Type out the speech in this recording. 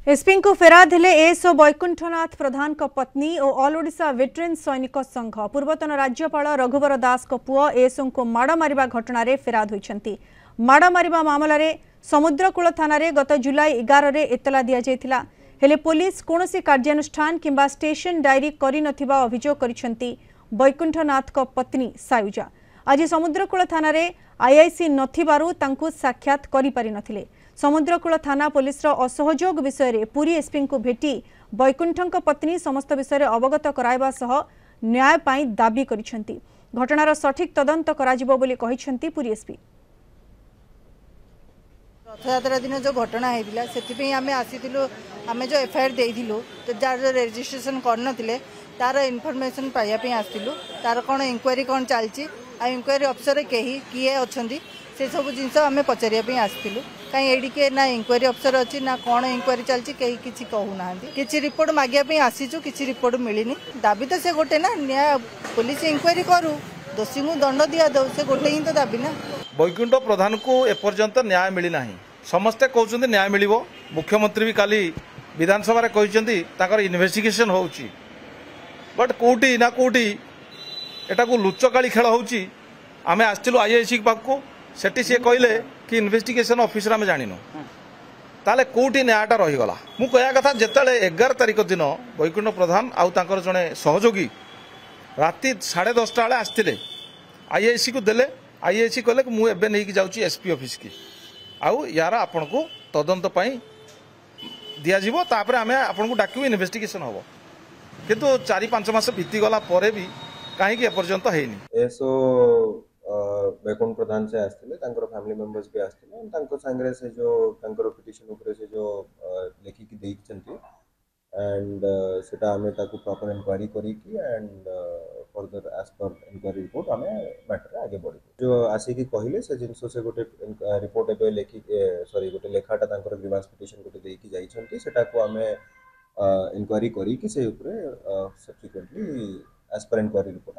SP को फेराद हेले ASO Vaikunthnath प्रधान को पत्नी और ऑल ओडिशा वेटरेन सैनिक संघ पूर्वतन राज्यपाल रघुवर दास को पुओ एएसओ को माड़ मारिबा घटना रे फेराद होइछंती। माड़ मारिबा मामला रे समुद्रकूल थाना रे गत जुलाई 11 रे इतला दिया जायथिला हेले पुलिस कोनोसी कार्यानुष्ठान किंबा स्टेशन डायरी करि नथिबा अभियोग करिसंती वैकुंठनाथ को पत्नी सायुजा। आज समुद्रकूल थाना रे आईआईसी नथिबारु तांकु साक्षात करि पारि नथिले। समुद्रकूल थाना पुलिस असहयोग विषय रे पुरी एसपी को भेटी वैकुंठ पत्नी समस्त विषय रे अवगत कराइबा सह न्याय पाई दाबी करिसंती। घटनार सठिक तदंत कराजिबो बोली कहिसंती पुरी एसपी। रथयात्रा दिन जो घटना होता से आम आसीलु आम जो एफआईआर देलु तो जार जो रेजिस्ट्रेशन करनथिले तार इनफॉरमेशन पाइबा आसलु तार कौन इंक्वायरी कौन चलती आ इंक्वायरी अफसर कहीं किए अच्छा से सब जिनस आम पचारिया आसलु कहीं एडी के ना इंक्वायरी अफसर अच्छी ना कौन इंक्वायरी चलती कहीं किसी कहूना कि रिपोर्ट मागे आसीचु कि रिपोर्ट मिलनी दाबी तो से गोटे ना न्याय पुलिस इंक्वायरी करू दोषी को दंड दिया दो से गोटे ही तो दाबी ना। वैकुंठ प्रधान को एपर्यंत न्याय मिली ना समस्ते कहते न्याय मिल मुख्यमंत्री भी काली विधानसभा कहते इन्वेस्टिगेशन होची बट कौटी ना कौटी एटा को लुचकाली खेल होची आमे आसलु आईआईसी पाखु सेठी सी कहले कि इन्वेस्टिगेशन ऑफिसर आम जानिनु ताले कौटी न्यायटा रहीगला। मु कहया कथा जेतेले 11 तारिख दिन वैकुंठ प्रधान आउ तांकर जणे सहयोगी राति 10:30 बेले आसते आईआईसी को देले आईआईसी कहले कि मुझे नहीं जाऊँगी एसपी ऑफिस की आउ यार आपण को तदंत दिज्व तापर आम आपन को डाकू इन्वेस्टिगेशन हम किंतु 4-5 मास बीतीगला भी कहीं एपर्यंत है एसओ वैकुंठ प्रधान से आसते फैमिली मेंबर्स भी आसते सांगे से जो पिटिशन उपरे से जो लिखिकी देइछंती एंड सेटा आमे ताकू प्रॉपर इंक्वायरी करी की and further as per inquiry report आमे मैटर आगे बढ़ी जो आसिकी कहले से जिनसो से गोटे रिपोर्ट एबे लेखि सॉरी गोटे लेखाटा तांकर ग्रीवांस पिटिशन गोटे देकी जाइछंती सेटा को आमे इंक्वायरी करी की से उपरे subsequently as per inquiry report